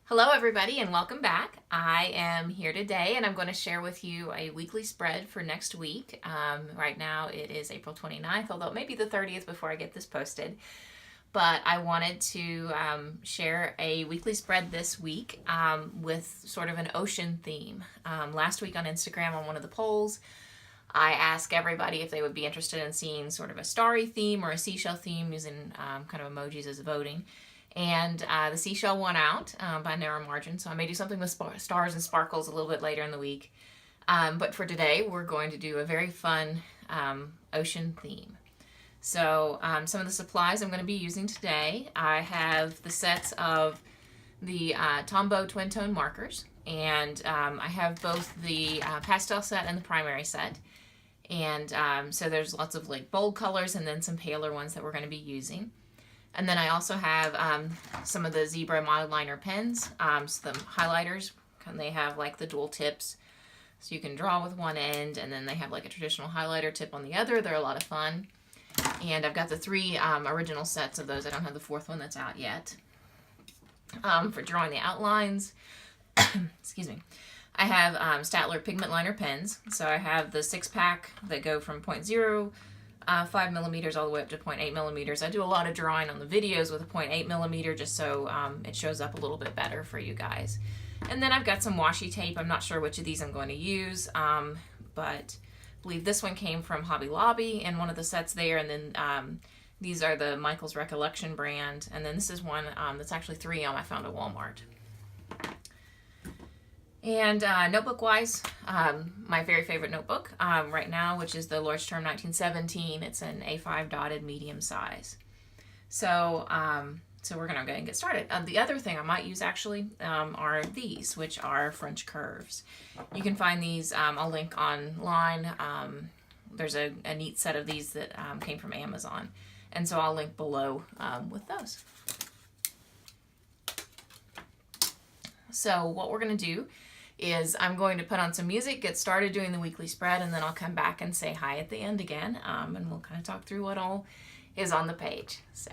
Hello everybody and welcome back. I am here today and I'm going to share with you a weekly spread for next week. Right now it is April 29th, although it may be the 30th before I get this posted. But I wanted to share a weekly spread this week with sort of an ocean theme. Last week on Instagram on one of the polls, I asked everybody if they would be interested in seeing sort of a starry theme or a seashell theme using kind of emojis as voting. And the seashell won out by a narrow margin, so I may do something with stars and sparkles a little bit later in the week. But for today, we're going to do a very fun ocean theme. So some of the supplies I'm going to be using today, I have the sets of the Tombow twin tone markers, and I have both the pastel set and the primary set. And so there's lots of like bold colors and then some paler ones that we're going to be using. And then I also have some of the Zebra mild liner pens, so the highlighters, and they have like the dual tips, so you can draw with one end, and then they have like a traditional highlighter tip on the other. They're a lot of fun. And I've got the three original sets of those. I don't have the fourth one that's out yet. For drawing the outlines, excuse me, I have Staedtler pigment liner pens. So I have the 6-pack that go from 0.05 millimeters all the way up to 0.8 millimeters. I do a lot of drawing on the videos with a 0.8 millimeter just so it shows up a little bit better for you guys. And then I've got some washi tape. I'm not sure which of these I'm going to use, but I believe this one came from Hobby Lobby in one of the sets there. And then these are the Michael's Recollection brand. And then this is one that's actually 3M I found at Walmart. And notebook-wise, my very favorite notebook right now, which is the Lord's-Term 1917. It's an A5 dotted medium size. So we're going to go ahead and get started. The other thing I might use actually are these, which are French curves. You can find these, I'll link online. There's a neat set of these that came from Amazon. And so I'll link below with those. So what we're going to do is I'm going to put on some music, get started doing the weekly spread, and then I'll come back and say hi at the end again, and we'll kind of talk through what all is on the page. So.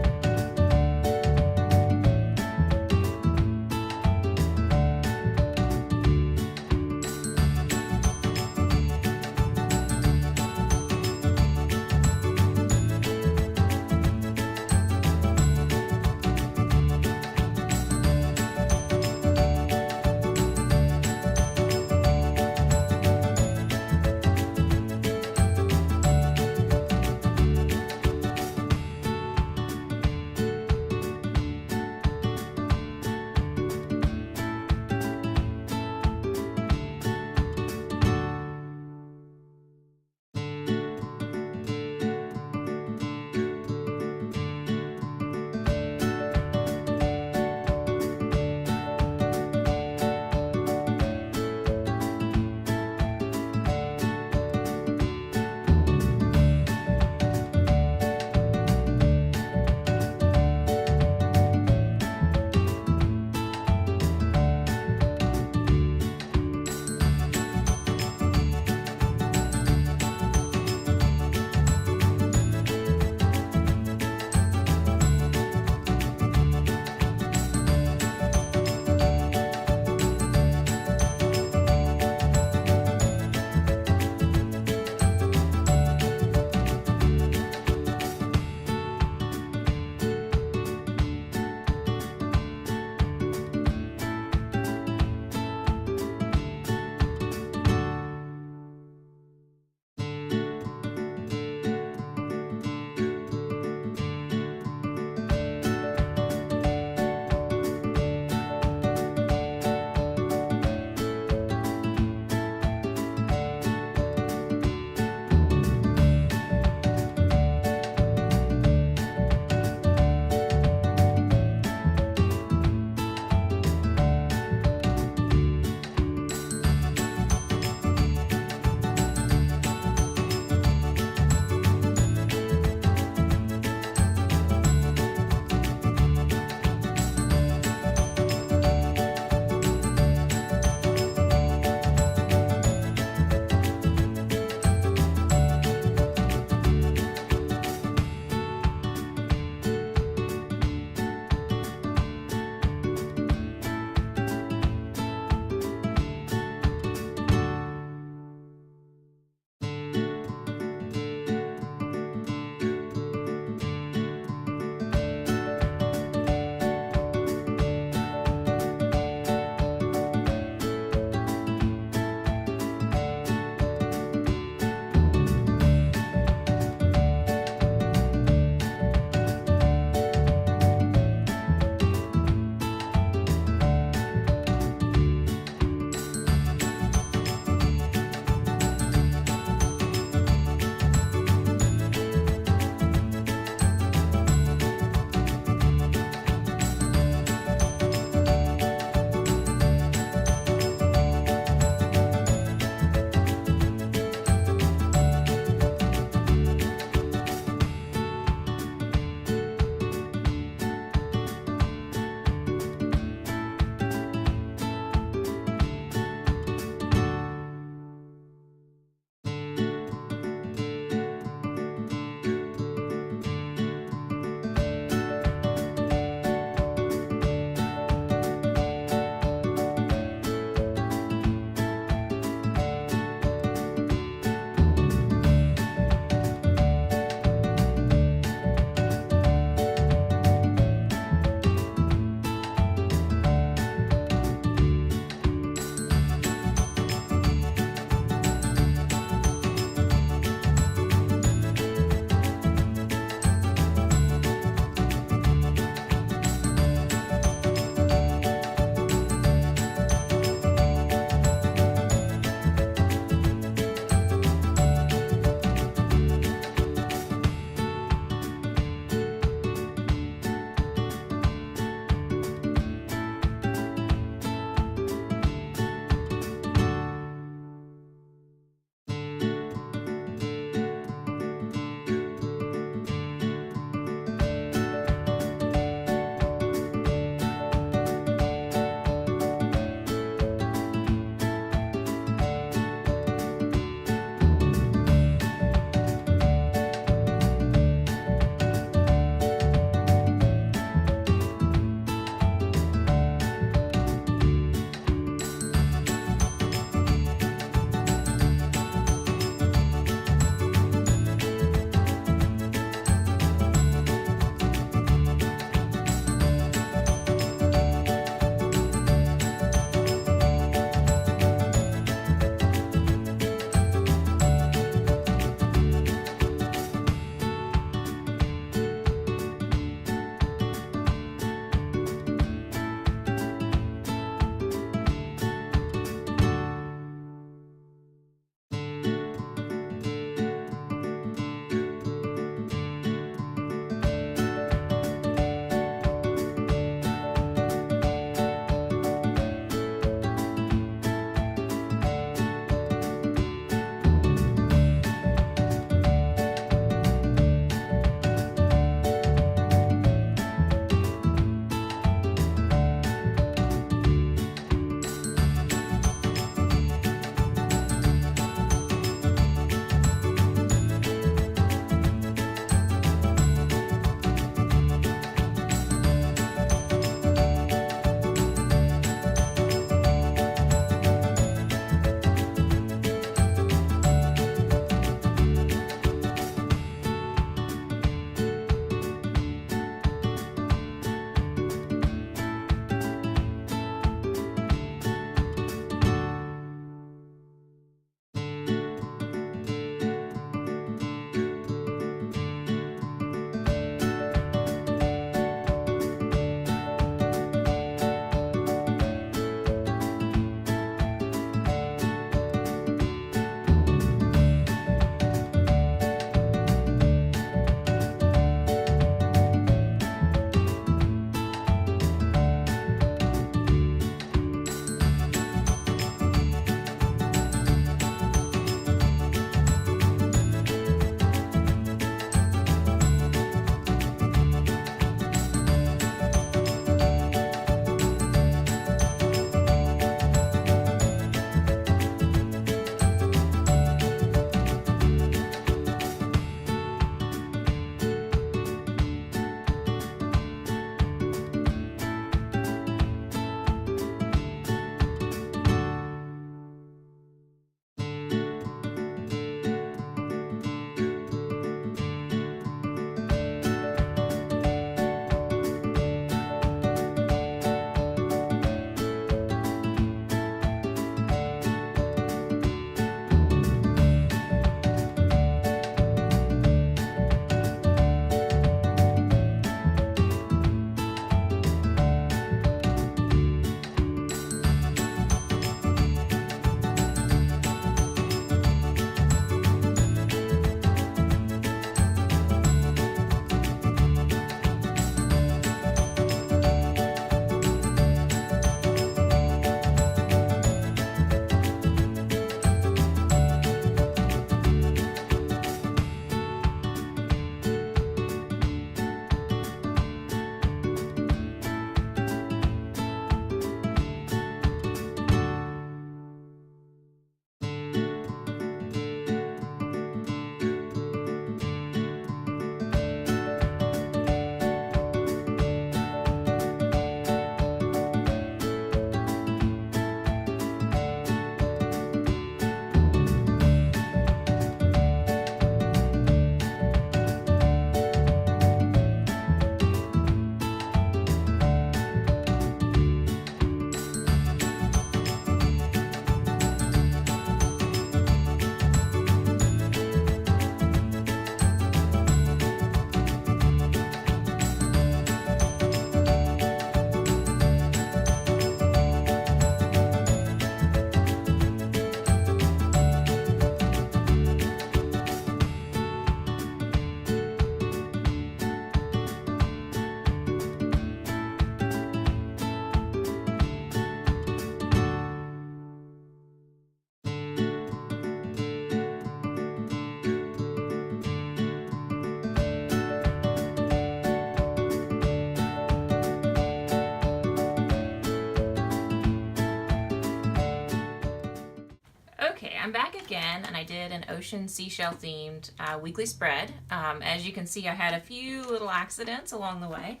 I'm back again, and I did an ocean seashell themed weekly spread. As you can see, I had a few little accidents along the way,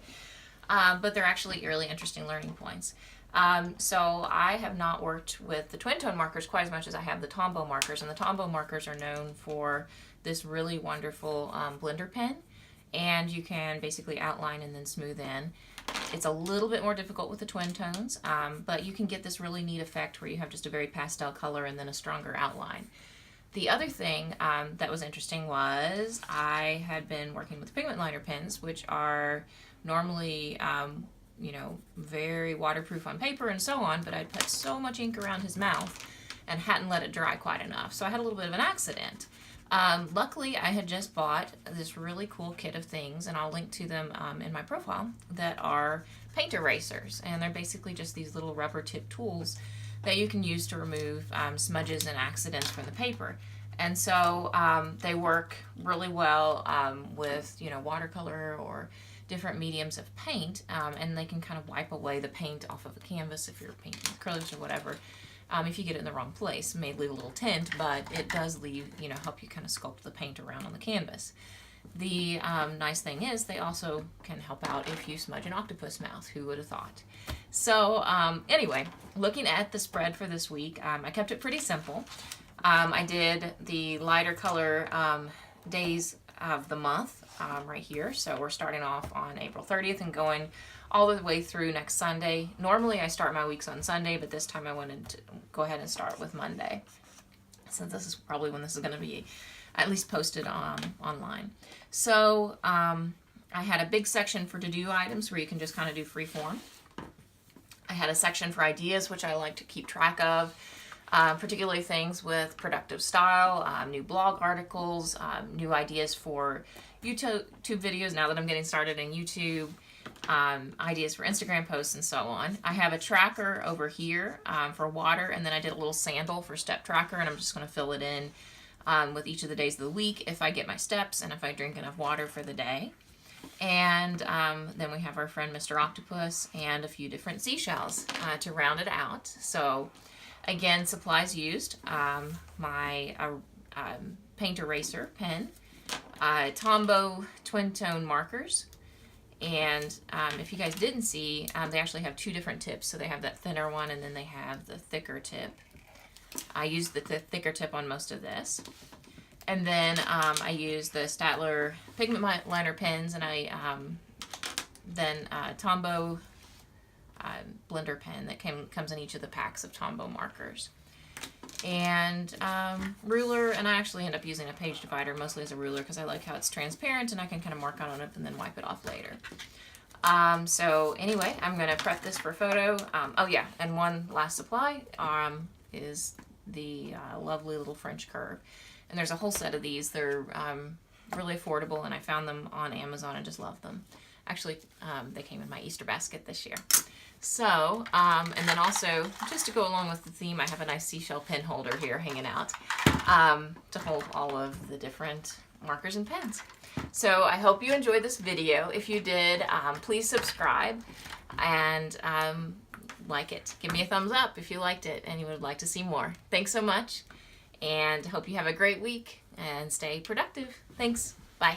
but they're actually really interesting learning points. So I have not worked with the twin tone markers quite as much as I have the Tombow markers, and the Tombow markers are known for this really wonderful blender pen, and you can basically outline and then smooth in. It's a little bit more difficult with the twin tones, but you can get this really neat effect where you have just a very pastel color and then a stronger outline. The other thing that was interesting was I had been working with pigment liner pens, which are normally very waterproof on paper and so on, but I'd put so much ink around his mouth and hadn't let it dry quite enough. So I had a little bit of an accident. Luckily, I had just bought this really cool kit of things, and I'll link to them in my profile, that are paint erasers. And they're basically just these little rubber tip tools that you can use to remove smudges and accidents from the paper. And so they work really well with watercolor or different mediums of paint, and they can kind of wipe away the paint off of a canvas if you're painting acrylics or whatever. If you get it in the wrong place, it may leave a little tint, but it does leave, help you kind of sculpt the paint around on the canvas. The nice thing is they also can help out if you smudge an octopus mouth. Who would have thought? So anyway, looking at the spread for this week, I kept it pretty simple. I did the lighter color days of the month right here. So we're starting off on April 30th and going all the way through next Sunday. Normally I start my weeks on Sunday, but this time I wanted to go ahead and start with Monday, since this is probably when this is going to be at least posted online. So I had a big section for to-do items where you can just kind of do free form. I had a section for ideas, which I like to keep track of, particularly things with productive style, new blog articles, new ideas for YouTube videos now that I'm getting started in YouTube, ideas for Instagram posts, and so on. I have a tracker over here for water, and then I did a little sandal for step tracker, and I'm just going to fill it in with each of the days of the week if I get my steps and if I drink enough water for the day. And then we have our friend Mr. Octopus and a few different seashells to round it out. So again, supplies used, my paint eraser pen, Tombow twin tone markers, and if you guys didn't see, they actually have two different tips. So they have that thinner one, and then they have the thicker tip. I used the thicker tip on most of this. And then I used the Statler pigment liner pens, and I then Tombow blender pen that comes in each of the packs of Tombow markers. And ruler, and I actually end up using a page divider mostly as a ruler because I like how it's transparent and I can kind of mark on it and then wipe it off later. So anyway, I'm going to prep this for photo. Oh yeah, and one last supply is the lovely little French curve. And there's a whole set of these. They're really affordable, and I found them on Amazon and just love them. Actually, they came in my Easter basket this year. So, and then also, just to go along with the theme, I have a nice seashell pen holder here hanging out to hold all of the different markers and pens. So I hope you enjoyed this video. If you did, please subscribe and like it. Give me a thumbs up if you liked it and you would like to see more. Thanks so much, and hope you have a great week and stay productive. Thanks. Bye.